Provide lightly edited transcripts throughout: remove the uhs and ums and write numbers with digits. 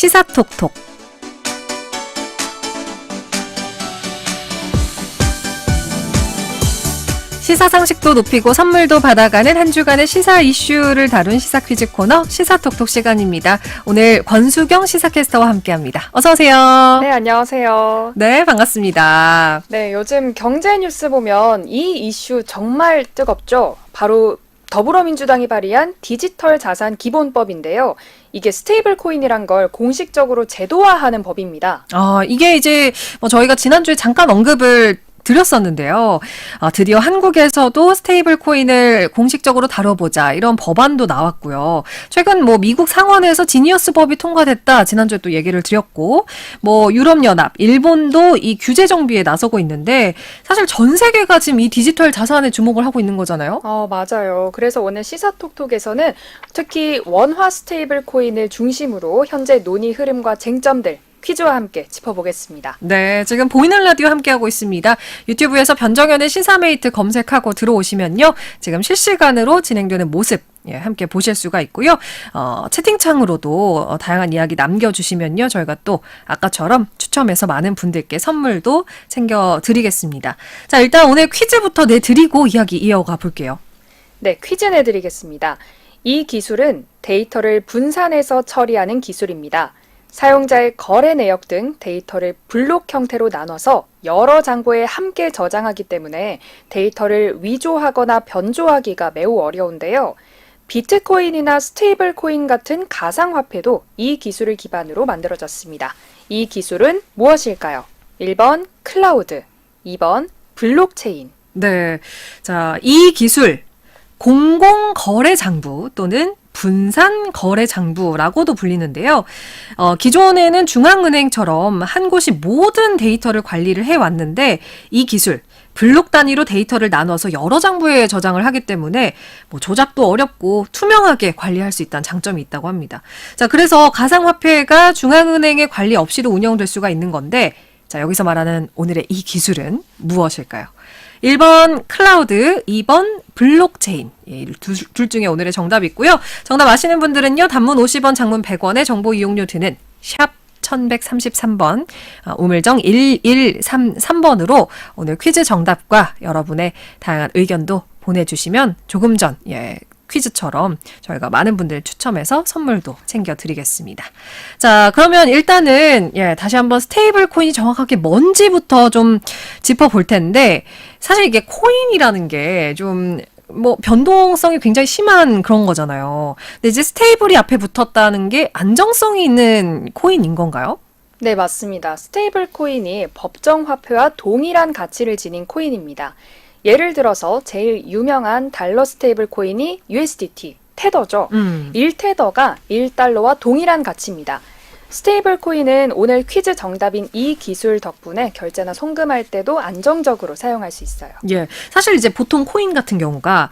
시사톡톡. 시사 상식도 높이고 선물도 받아가는 한 주간의 시사 이슈를 다룬 시사 퀴즈 코너 시사톡톡 시간입니다. 오늘 권수경 시사캐스터와 함께합니다. 어서 오세요. 네, 안녕하세요. 네, 반갑습니다. 네, 요즘 경제 뉴스 보면 이 이슈 정말 뜨겁죠. 바로 더불어민주당이 발의한 디지털 자산 기본법인데요. 이게 스테이블 코인이란 걸 공식적으로 제도화하는 법입니다. 이게 이제 저희가 지난주에 잠깐 언급을 드렸었는데요. 드디어 한국에서도 스테이블 코인을 공식적으로 다뤄보자 이런 법안도 나왔고요. 최근 미국 상원에서 지니어스 법이 통과됐다 지난주에 또 얘기를 드렸고 유럽연합, 일본도 이 규제 정비에 나서고 있는데 사실 전 세계가 지금 이 디지털 자산에 주목을 하고 있는 거잖아요. 맞아요. 그래서 오늘 시사톡톡에서는 특히 원화 스테이블 코인을 중심으로 현재 논의 흐름과 쟁점들 퀴즈와 함께 짚어보겠습니다. 네, 지금 보이는 라디오 함께하고 있습니다. 유튜브에서 변정현의 시사메이트 검색하고 들어오시면요. 지금 실시간으로 진행되는 모습 함께 보실 수가 있고요. 채팅창으로도 다양한 이야기 남겨주시면요. 저희가 또 아까처럼 추첨해서 많은 분들께 선물도 챙겨드리겠습니다. 자, 일단 오늘 퀴즈부터 내드리고 이야기 이어가 볼게요. 네, 퀴즈 내드리겠습니다. 이 기술은 데이터를 분산해서 처리하는 기술입니다. 사용자의 거래 내역 등 데이터를 블록 형태로 나눠서 여러 장부에 함께 저장하기 때문에 데이터를 위조하거나 변조하기가 매우 어려운데요. 비트코인이나 스테이블 코인 같은 가상화폐도 이 기술을 기반으로 만들어졌습니다. 이 기술은 무엇일까요? 1번 클라우드, 2번 블록체인. 네, 자, 이 기술 공공거래장부 또는 분산거래장부라고도 불리는데요. 기존에는 중앙은행처럼 한 곳이 모든 데이터를 관리를 해왔는데 이 기술, 블록 단위로 데이터를 나눠서 여러 장부에 저장을 하기 때문에 조작도 어렵고 투명하게 관리할 수 있다는 장점이 있다고 합니다. 자, 그래서 가상화폐가 중앙은행의 관리 없이도 운영될 수가 있는 건데 자, 여기서 말하는 오늘의 이 기술은 무엇일까요? 1번 클라우드, 2번 블록체인. 둘 중에 오늘의 정답이 있고요. 정답 아시는 분들은요. 단문 50원, 장문 100원의 정보 이용료 드는 샵 1133번, 우물정 1133번으로 오늘 퀴즈 정답과 여러분의 다양한 의견도 보내주시면 조금 전 퀴즈처럼 저희가 많은 분들 추첨해서 선물도 챙겨드리겠습니다. 자, 그러면 일단은 다시 한번 스테이블 코인이 정확하게 뭔지부터 좀 짚어볼 텐데 사실 이게 코인이라는 게 좀 변동성이 굉장히 심한 그런 거잖아요. 근데 이제 스테이블이 앞에 붙었다는 게 안정성이 있는 코인인 건가요? 네, 맞습니다. 스테이블 코인이 법정 화폐와 동일한 가치를 지닌 코인입니다. 예를 들어서 제일 유명한 달러 스테이블 코인이 USDT, 테더죠. 1테더가 1달러와 동일한 가치입니다. 스테이블 코인은 오늘 퀴즈 정답인 이 기술 덕분에 결제나 송금할 때도 안정적으로 사용할 수 있어요. 예, 사실 이제 보통 코인 같은 경우가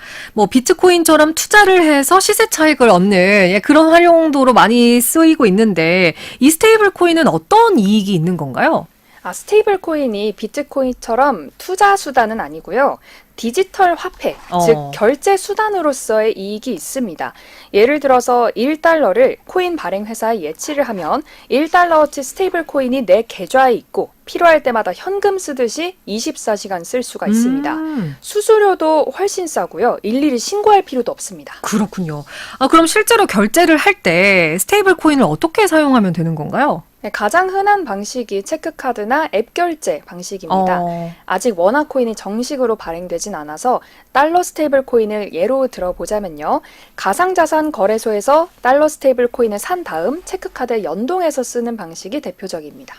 비트코인처럼 투자를 해서 시세 차익을 얻는 그런 활용도로 많이 쓰이고 있는데 이 스테이블 코인은 어떤 이익이 있는 건가요? 스테이블 코인이 비트코인처럼 투자 수단은 아니고요. 디지털 화폐, 즉 결제 수단으로서의 이익이 있습니다. 예를 들어서 1달러를 코인 발행 회사에 예치를 하면 1달러어치 스테이블 코인이 내 계좌에 있고 필요할 때마다 현금 쓰듯이 24시간 쓸 수가 있습니다. 수수료도 훨씬 싸고요. 일일이 신고할 필요도 없습니다. 그렇군요. 그럼 실제로 결제를 할 때 스테이블 코인을 어떻게 사용하면 되는 건가요? 네, 가장 흔한 방식이 체크카드나 앱 결제 방식입니다. 아직 원화 코인이 정식으로 발행되진 않아서 달러 스테이블 코인을 예로 들어보자면요. 가상자산 거래소에서 달러 스테이블 코인을 산 다음 체크카드에 연동해서 쓰는 방식이 대표적입니다.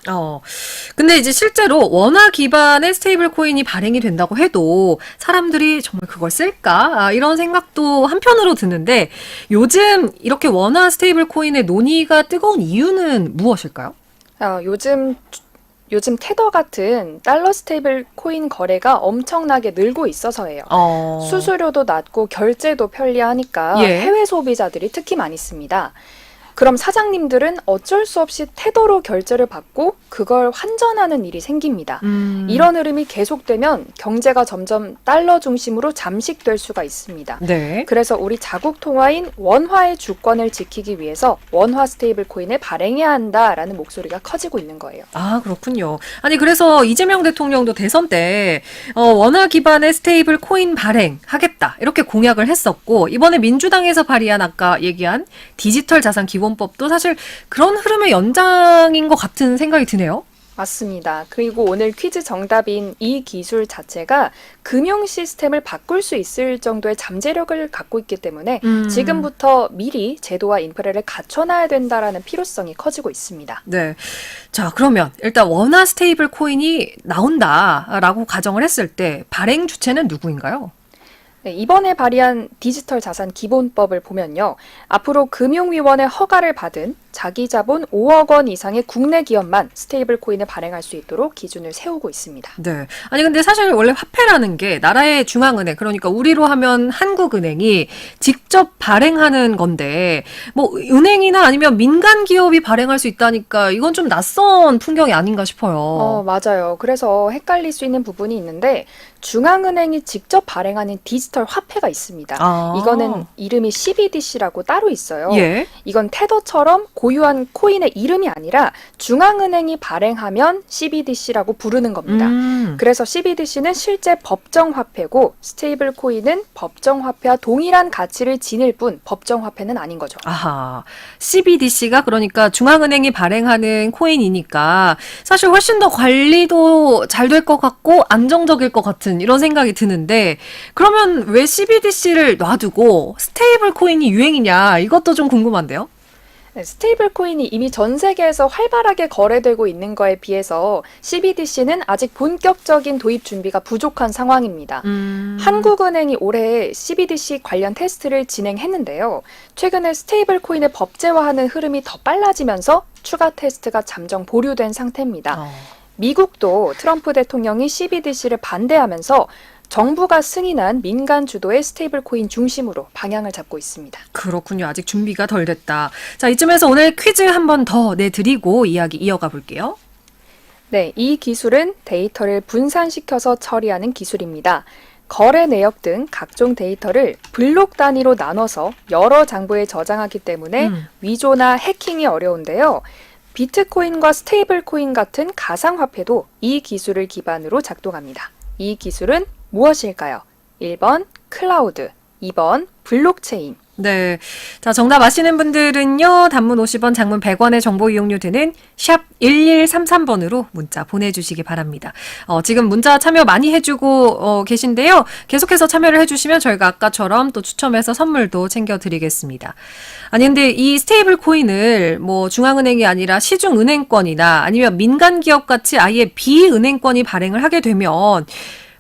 근데 이제 실제로 원화 기반의 스테이블 코인이 발행이 된다고 해도 사람들이 정말 그걸 쓸까? 이런 생각도 한편으로 드는데 요즘 이렇게 원화 스테이블 코인의 논의가 뜨거운 이유는 무엇일까요? 요즘 테더 같은 달러 스테이블 코인 거래가 엄청나게 늘고 있어서예요. 수수료도 낮고 결제도 편리하니까 해외 소비자들이 특히 많이 씁니다. 그럼 사장님들은 어쩔 수 없이 태도로 결제를 받고 그걸 환전하는 일이 생깁니다. 이런 흐름이 계속되면 경제가 점점 달러 중심으로 잠식될 수가 있습니다. 네. 그래서 우리 자국 통화인 원화의 주권을 지키기 위해서 원화 스테이블 코인을 발행해야 한다라는 목소리가 커지고 있는 거예요. 아, 그렇군요. 아니, 그래서 이재명 대통령도 대선 때 원화 기반의 스테이블 코인 발행하겠다 이렇게 공약을 했었고, 이번에 민주당에서 발의한 아까 얘기한 디지털 자산 기본법도 사실 그런 흐름의 연장인 것 같은 생각이 드네요. 맞습니다. 그리고 오늘 퀴즈 정답인 이 기술 자체가 금융 시스템을 바꿀 수 있을 정도의 잠재력을 갖고 있기 때문에 지금부터 미리 제도와 인프라를 갖춰놔야 된다라는 필요성이 커지고 있습니다. 네. 자, 그러면 일단 원화 스테이블 코인이 나온다라고 가정을 했을 때 발행 주체는 누구인가요? 네, 이번에 발의한 디지털 자산 기본법을 보면요. 앞으로 금융위원회 허가를 받은 자기 자본 5억 원 이상의 국내 기업만 스테이블 코인을 발행할 수 있도록 기준을 세우고 있습니다. 네. 아니, 근데 사실 원래 화폐라는 게 나라의 중앙은행, 그러니까 우리로 하면 한국은행이 직접 발행하는 건데, 뭐, 은행이나 아니면 민간 기업이 발행할 수 있다니까 이건 좀 낯선 풍경이 아닌가 싶어요. 맞아요. 그래서 헷갈릴 수 있는 부분이 있는데 중앙은행이 직접 발행하는 디지털 화폐가 있습니다. 아. 이거는 이름이 CBDC라고 따로 있어요. 예. 이건 테더처럼 고유한 코인의 이름이 아니라 중앙은행이 발행하면 CBDC라고 부르는 겁니다. 그래서 CBDC는 실제 법정 화폐고 스테이블 코인은 법정 화폐와 동일한 가치를 지닐 뿐 법정 화폐는 아닌 거죠. 아하. CBDC가 그러니까 중앙은행이 발행하는 코인이니까 사실 훨씬 더 관리도 잘 될 것 같고 안정적일 것 같은 이런 생각이 드는데, 그러면 왜 CBDC를 놔두고 스테이블 코인이 유행이냐, 이것도 좀 궁금한데요. 네, 스테이블 코인이 이미 전 세계에서 활발하게 거래되고 있는 거에 비해서 CBDC는 아직 본격적인 도입 준비가 부족한 상황입니다. 한국은행이 올해 CBDC 관련 테스트를 진행했는데요. 최근에 스테이블 코인을 법제화하는 흐름이 더 빨라지면서 추가 테스트가 잠정 보류된 상태입니다. 미국도 트럼프 대통령이 CBDC를 반대하면서 정부가 승인한 민간 주도의 스테이블 코인 중심으로 방향을 잡고 있습니다. 그렇군요. 아직 준비가 덜 됐다. 자, 이쯤에서 오늘 퀴즈 한 번 더 내드리고 이야기 이어가 볼게요. 네, 이 기술은 데이터를 분산시켜서 처리하는 기술입니다. 거래 내역 등 각종 데이터를 블록 단위로 나눠서 여러 장부에 저장하기 때문에 위조나 해킹이 어려운데요. 비트코인과 스테이블 코인 같은 가상화폐도 이 기술을 기반으로 작동합니다. 이 기술은 무엇일까요? 1번 클라우드, 2번 블록체인. 네. 자, 정답 아시는 분들은요, 단문 50원, 장문 100원의 정보 이용료 드는 샵 1133번으로 문자 보내주시기 바랍니다. 지금 문자 참여 많이 해주고 계신데요. 계속해서 참여를 해주시면 저희가 아까처럼 또 추첨해서 선물도 챙겨드리겠습니다. 아니, 근데 이 스테이블 코인을 뭐 중앙은행이 아니라 시중은행권이나 아니면 민간 기업 같이 아예 비은행권이 발행을 하게 되면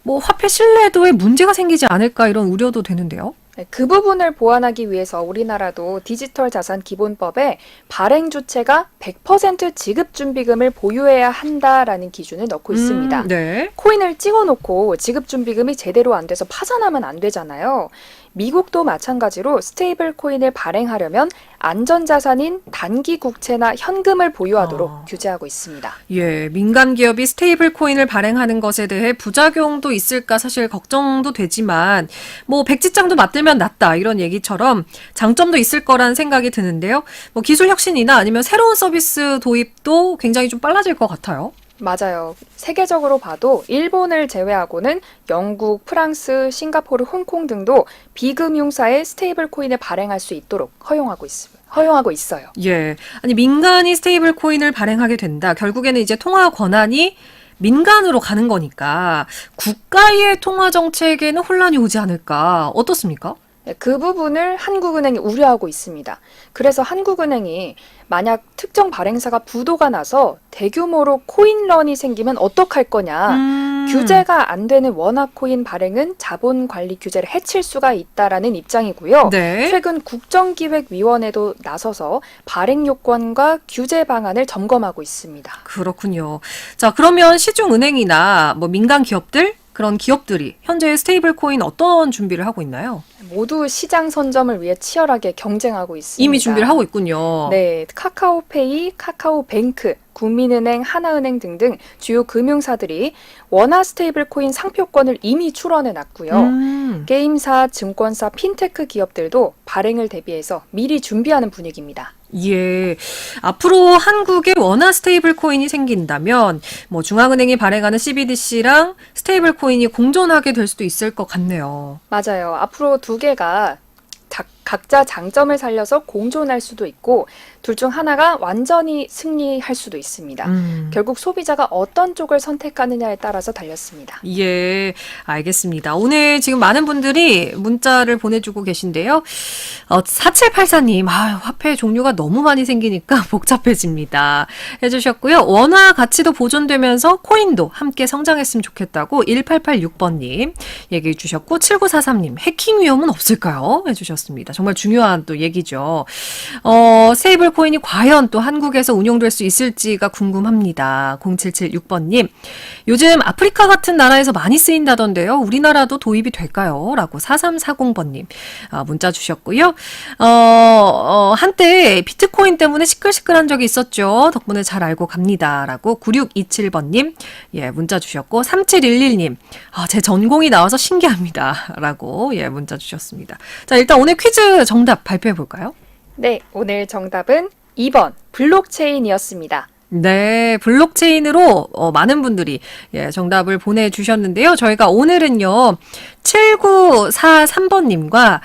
뭐 화폐 신뢰도에 문제가 생기지 않을까 이런 우려도 되는데요. 그 부분을 보완하기 위해서 우리나라도 디지털 자산 기본법에 발행 주체가 100% 지급 준비금을 보유해야 한다라는 기준을 넣고 있습니다. 네. 코인을 찍어놓고 지급 준비금이 제대로 안 돼서 파산하면 안 되잖아요. 미국도 마찬가지로 스테이블 코인을 발행하려면 안전자산인 단기 국채나 현금을 보유하도록 규제하고 있습니다. 예, 민간 기업이 스테이블 코인을 발행하는 것에 대해 부작용도 있을까 사실 걱정도 되지만 뭐 백지장도 맞들면 낫다 이런 얘기처럼 장점도 있을 거란 생각이 드는데요. 뭐 기술 혁신이나 아니면 새로운 서비스 도입도 굉장히 좀 빨라질 것 같아요. 맞아요. 세계적으로 봐도 일본을 제외하고는 영국, 프랑스, 싱가포르, 홍콩 등도 비금융사의 스테이블 코인을 발행할 수 있도록 허용하고 있어요. 예. 아니, 민간이 스테이블 코인을 발행하게 된다. 결국에는 이제 통화 권한이 민간으로 가는 거니까 국가의 통화 정책에는 혼란이 오지 않을까. 어떻습니까? 그 부분을 한국은행이 우려하고 있습니다. 그래서 한국은행이 만약 특정 발행사가 부도가 나서 대규모로 코인런이 생기면 어떡할 거냐. 규제가 안 되는 원화 코인 발행은 자본 관리 규제를 해칠 수가 있다라는 입장이고요. 네. 최근 국정기획위원회도 나서서 발행 요건과 규제 방안을 점검하고 있습니다. 그렇군요. 자, 그러면 시중은행이나 뭐 민간 기업들 그런 기업들이 현재 스테이블 코인 어떤 준비를 하고 있나요? 모두 시장 선점을 위해 치열하게 경쟁하고 있습니다. 이미 준비를 하고 있군요. 네, 카카오페이, 카카오뱅크, 국민은행, 하나은행 등등 주요 금융사들이 원화 스테이블 코인 상표권을 이미 출원해 놨고요. 게임사, 증권사, 핀테크 기업들도 발행을 대비해서 미리 준비하는 분위기입니다. 예. 앞으로 한국에 원화 스테이블 코인이 생긴다면 뭐 중앙은행이 발행하는 CBDC랑 스테이블 코인이 공존하게 될 수도 있을 것 같네요. 맞아요. 앞으로 두 개가 각자 장점을 살려서 공존할 수도 있고 둘 중 하나가 완전히 승리할 수도 있습니다. 결국 소비자가 어떤 쪽을 선택하느냐에 따라서 달렸습니다. 예, 알겠습니다. 오늘 지금 많은 분들이 문자를 보내주고 계신데요. 4784님, 화폐 종류가 너무 많이 생기니까 복잡해집니다. 해주셨고요. 원화 가치도 보존되면서 코인도 함께 성장했으면 좋겠다고 1886번님 얘기해 주셨고, 7943님, 해킹 위험은 없을까요? 해주셨습니다. 정말 중요한 또 얘기죠. 스테이블 코인이 과연 또 한국에서 운용될 수 있을지가 궁금합니다. 0776번님, 요즘 아프리카 같은 나라에서 많이 쓰인다던데요. 우리나라도 도입이 될까요? 라고 4340번님 문자 주셨고요. 한때 비트코인 때문에 시끌시끌한 적이 있었죠. 덕분에 잘 알고 갑니다. 라고 9627번님 문자 주셨고, 3711님, 제 전공이 나와서 신기합니다. 라고 문자 주셨습니다. 자, 일단 오늘 퀴즈 정답 발표해 볼까요? 네, 오늘 정답은 2번 블록체인이었습니다. 네, 블록체인으로 많은 분들이 정답을 보내주셨는데요. 저희가 오늘은요 7943번님과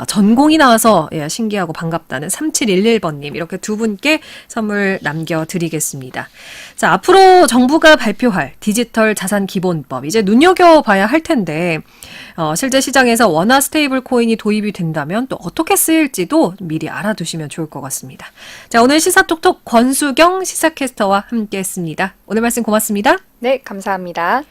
전공이 나와서 신기하고 반갑다는 3711번님 이렇게 두 분께 선물 남겨드리겠습니다. 자, 앞으로 정부가 발표할 디지털 자산 기본법 이제 눈여겨봐야 할 텐데 실제 시장에서 원화 스테이블 코인이 도입이 된다면 또 어떻게 쓰일지도 미리 알아두시면 좋을 것 같습니다. 자, 오늘 시사톡톡 권수경 시사캐스터와 함께했습니다. 오늘 말씀 고맙습니다. 네, 감사합니다.